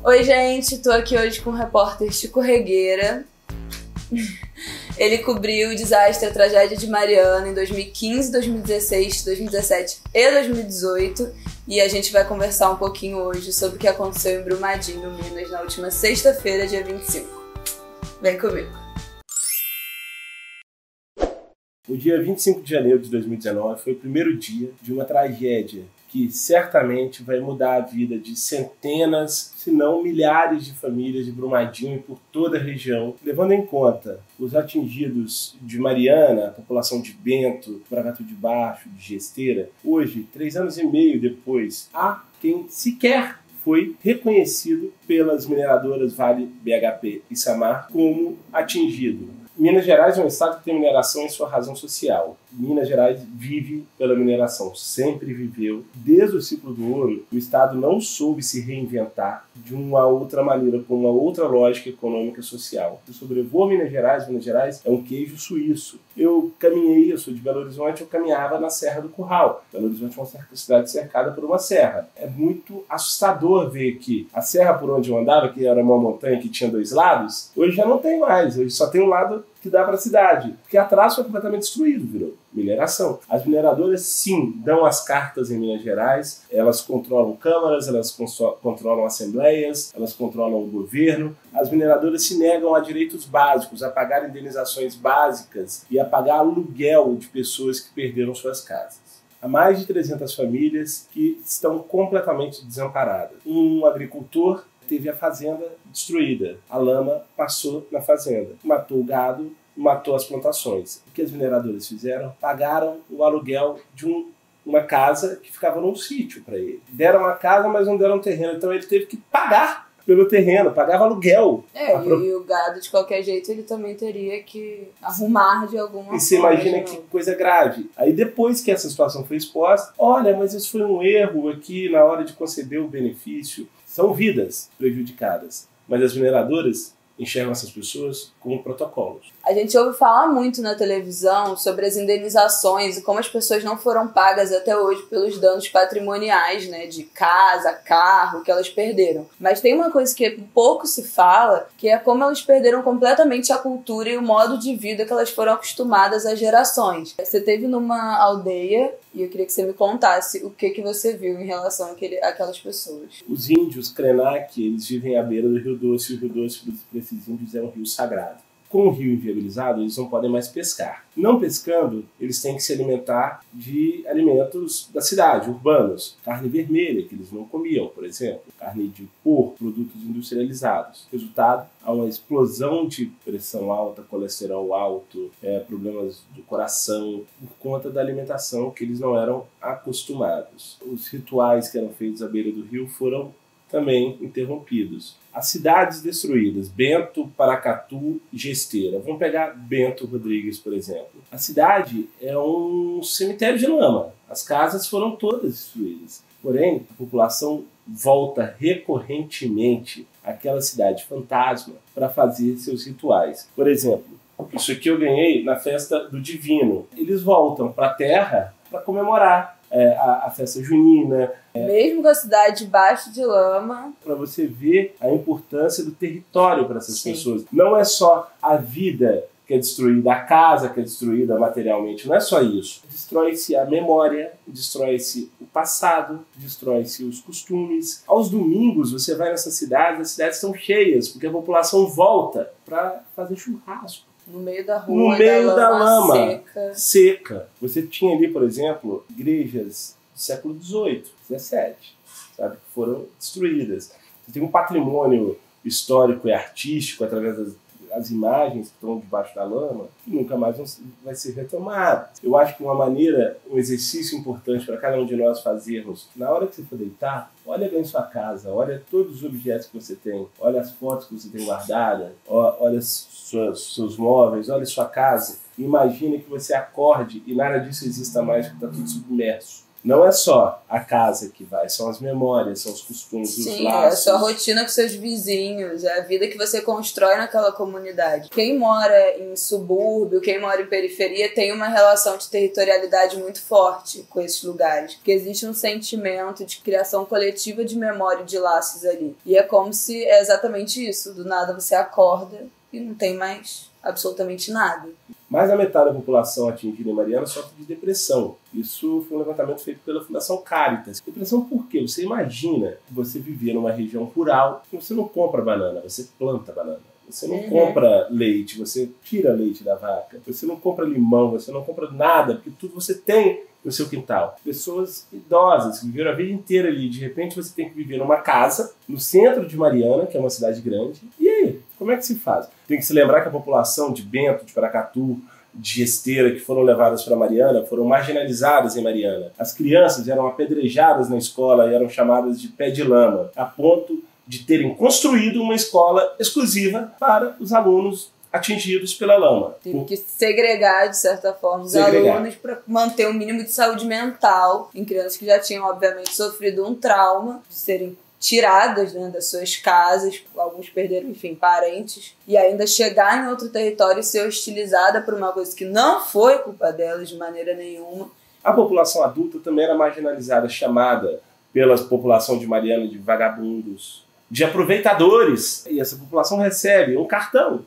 Oi, gente, tô aqui hoje com o repórter Chico Regueira. Ele cobriu o desastre, a tragédia de Mariana em 2015, 2016, 2017 e 2018. E a gente vai conversar um pouquinho hoje sobre o que aconteceu em Brumadinho, Minas, na última sexta-feira, dia 25. Vem comigo. O dia 25 de janeiro de 2019 foi o primeiro dia de uma tragédia que certamente vai mudar a vida de centenas, se não milhares de famílias de Brumadinho e por toda a região, levando em conta os atingidos de Mariana, a população de Bento, Bragado de Baixo, de Gesteira. Hoje, 3 anos e meio depois, há quem sequer foi reconhecido pelas mineradoras Vale, BHP e Samar como atingido. Minas Gerais é um estado que tem mineração em sua razão social. Minas Gerais vive pela mineração, sempre viveu. Desde o ciclo do ouro, o estado não soube se reinventar de uma outra maneira, com uma outra lógica econômica e social. Eu sobrevoo Minas Gerais é um queijo suíço. Eu sou de Belo Horizonte, eu caminhava na Serra do Curral. Belo Horizonte é uma cidade cercada por uma serra. É muito assustador ver que a serra por onde eu andava, que era uma montanha que tinha 2 lados, hoje já não tem mais, hoje só tem um lado que dá para a cidade, porque atrás foi completamente destruído, virou mineração. As mineradoras, sim, dão as cartas em Minas Gerais, elas controlam câmaras, elas controlam assembleias, elas controlam o governo. As mineradoras se negam a direitos básicos, a pagar indenizações básicas e a pagar aluguel de pessoas que perderam suas casas. Há mais de 300 famílias que estão completamente desamparadas. Um agricultor teve a fazenda destruída. A lama passou na fazenda, matou o gado, matou as plantações. O que as mineradoras fizeram? Pagaram o aluguel de uma casa que ficava num sítio para ele. Deram a casa, mas não deram terreno. Então ele teve que pagar pelo terreno, pagava aluguel. E o gado, de qualquer jeito, ele também teria que arrumar de alguma forma. E você imagina que coisa grave. Aí depois que essa situação foi exposta, olha, mas isso foi um erro aqui na hora de conceder o benefício. São vidas prejudicadas, mas as mineradoras enxergam essas pessoas como protocolos. A gente ouve falar muito na televisão sobre as indenizações e como as pessoas não foram pagas até hoje pelos danos patrimoniais, né, de casa, carro, que elas perderam. Mas tem uma coisa que pouco se fala, que é como elas perderam completamente a cultura e o modo de vida que elas foram acostumadas há gerações. Você esteve numa aldeia e eu queria que você me contasse o que você viu em relação àquelas pessoas. Os índios Krenak, eles vivem à beira do Rio Doce, e o Rio Doce para esses índios é um rio sagrado. Com o rio inviabilizado, eles não podem mais pescar. Não pescando, eles têm que se alimentar de alimentos da cidade, urbanos. Carne vermelha, que eles não comiam, por exemplo. Carne de porco, produtos industrializados. Resultado, há uma explosão de pressão alta, colesterol alto, problemas do coração, por conta da alimentação que eles não eram acostumados. Os rituais que eram feitos à beira do rio foram também interrompidos. As cidades destruídas, Bento, Paracatu e Gesteira. Vamos pegar Bento Rodrigues, por exemplo. A cidade é um cemitério de lama. As casas foram todas destruídas. Porém, a população volta recorrentemente àquela cidade fantasma para fazer seus rituais. Por exemplo, isso aqui eu ganhei na festa do Divino. Eles voltam para a terra para comemorar a festa junina. Mesmo com a cidade debaixo de lama. Para você ver a importância do território para essas pessoas. Não é só a vida que é destruída, a casa que é destruída materialmente, não é só isso. Destrói-se a memória, destrói-se o passado, destrói-se os costumes. Aos domingos você vai nessas cidades, as cidades estão cheias, porque a população volta para fazer churrasco. No meio da rua, no meio da lama seca. Você tinha ali, por exemplo, igrejas do século XVIII, XVII, sabe, que foram destruídas. Você tem um patrimônio histórico e artístico através das imagens que estão debaixo da lama, que nunca mais vai ser retomado. Eu acho que uma maneira, um exercício importante para cada um de nós fazermos, na hora que você for deitar, olha bem sua casa, olha todos os objetos que você tem, olha as fotos que você tem guardadas, olha seus móveis, olha sua casa. Imagine que você acorde e nada disso exista mais, porque está tudo submerso. não é só a casa que vai, são as memórias, são os costumes, os laços. Sim, é a sua rotina com seus vizinhos, é a vida que você constrói naquela comunidade. Quem mora em subúrbio, quem mora em periferia tem uma relação de territorialidade muito forte com esses lugares, porque existe um sentimento de criação coletiva de memória e de laços ali. E é como se é exatamente isso, do nada você acorda e não tem mais absolutamente nada. Mais da metade da população atingida em Mariana sofre de depressão. Isso foi um levantamento feito pela Fundação Caritas. Depressão por quê? Você imagina que você vivia numa região rural, você não compra banana, você planta banana. Você não compra leite, você tira leite da vaca. Você não compra limão, você não compra nada, porque tudo você tem no seu quintal. Pessoas idosas que viveram a vida inteira ali, de repente você tem que viver numa casa, no centro de Mariana, que é uma cidade grande. E aí, como é que se faz? Tem que se lembrar que a população de Bento, de Paracatu, de Esteira, que foram levadas para Mariana, foram marginalizadas em Mariana. As crianças eram apedrejadas na escola e eram chamadas de pé de lama, a ponto de terem construído uma escola exclusiva para os alunos atingidos pela lama. Teve que segregar, de certa forma, os alunos para manter um mínimo de saúde mental em crianças que já tinham, obviamente, sofrido um trauma de serem tiradas, né, das suas casas, alguns perderam, enfim, parentes, e ainda chegar em outro território e ser hostilizada por uma coisa que não foi culpa delas de maneira nenhuma. A população adulta também era marginalizada, chamada pela população de Mariana de vagabundos, de aproveitadores. E essa população recebe um cartão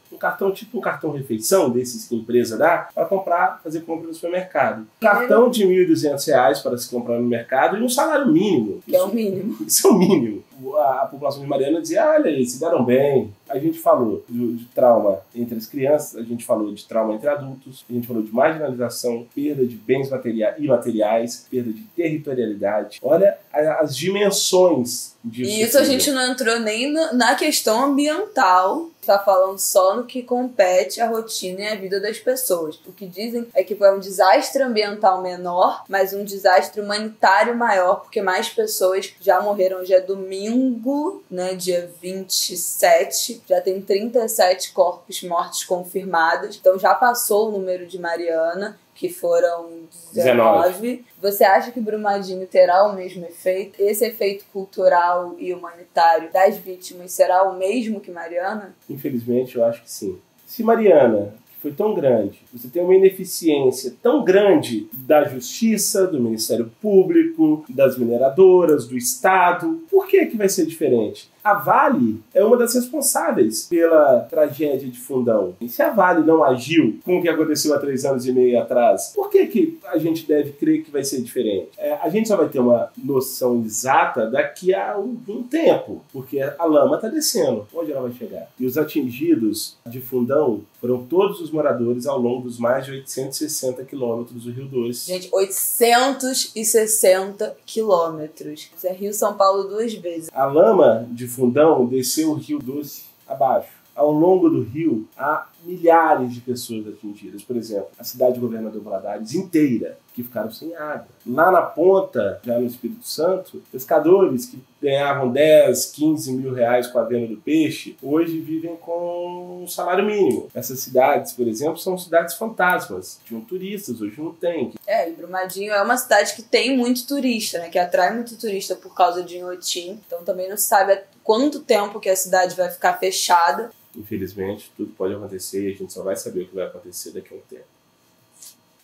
tipo um cartão refeição, desses que a empresa dá, para comprar, fazer compra no supermercado. Cartão de R$ 1.200 para se comprar no mercado e um salário mínimo. Que é o mínimo. Isso é o mínimo. A população de Mariana dizia, olha aí, se deram bem. A gente falou de trauma entre as crianças, a gente falou de trauma entre adultos, a gente falou de marginalização, perda de bens imateriais, perda de territorialidade. Olha as dimensões disso. E isso a gente não entrou nem na questão ambiental. Está falando só no que compete à rotina e à vida das pessoas. O que dizem é que foi um desastre ambiental menor, mas um desastre humanitário maior, porque mais pessoas já morreram. Hoje é domingo, né, dia 27, já tem 37 corpos mortos confirmados, então já passou o número de Mariana, que foram 19. Você acha que Brumadinho terá o mesmo efeito? Esse efeito cultural e humanitário das vítimas será o mesmo que Mariana? Infelizmente, eu acho que sim. Se Mariana, que foi tão grande, você tem uma ineficiência tão grande da justiça, do Ministério Público, das mineradoras, do Estado, por que vai ser diferente? A Vale é uma das responsáveis pela tragédia de Fundão. E se a Vale não agiu com o que aconteceu há 3 anos e meio atrás, por que a gente deve crer que vai ser diferente? A gente só vai ter uma noção exata daqui a um tempo, porque a lama está descendo. Onde ela vai chegar? E os atingidos de Fundão foram todos os moradores ao longo dos mais de 860 quilômetros do Rio Doce. Gente, 860 quilômetros. Isso é Rio-São Paulo 2 vezes. A lama de Fundão desceu o Rio Doce abaixo. Ao longo do rio, há milhares de pessoas atingidas. Por exemplo, a cidade de Governador Valadares inteira, que ficaram sem água. Lá na ponta, já no Espírito Santo, pescadores que ganhavam 10, 15 mil reais com a venda do peixe, hoje vivem com um salário mínimo. Essas cidades, por exemplo, são cidades fantasmas. Tinham turistas, hoje não tem. E Brumadinho é uma cidade que tem muito turista, né? Que atrai muito turista por causa de Inhotim. Então também não se sabe há quanto tempo que a cidade vai ficar fechada. Infelizmente, tudo pode acontecer e a gente só vai saber o que vai acontecer daqui a um tempo.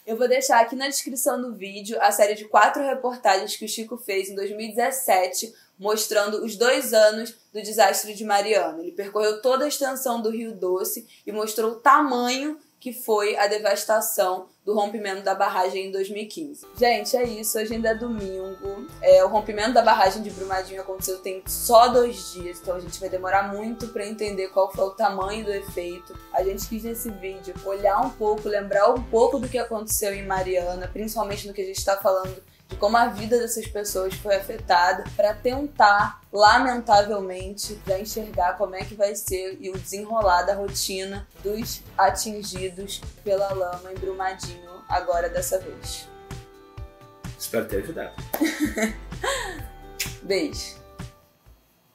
Eu vou deixar aqui na descrição do vídeo a série de 4 reportagens que o Chico fez em 2017, mostrando os 2 anos do desastre de Mariana. Ele percorreu toda a extensão do Rio Doce e mostrou o tamanho que foi a devastação do rompimento da barragem em 2015. Gente, é isso. Hoje ainda é domingo. O rompimento da barragem de Brumadinho aconteceu tem só 2 dias, então a gente vai demorar muito para entender qual foi o tamanho do efeito. A gente quis nesse vídeo olhar um pouco, lembrar um pouco do que aconteceu em Mariana, principalmente no que a gente está falando de como a vida dessas pessoas foi afetada, para tentar, lamentavelmente, já enxergar como é que vai ser e o desenrolar da rotina dos atingidos pela lama em Brumadinho agora dessa vez. Espero ter ajudado. Beijo.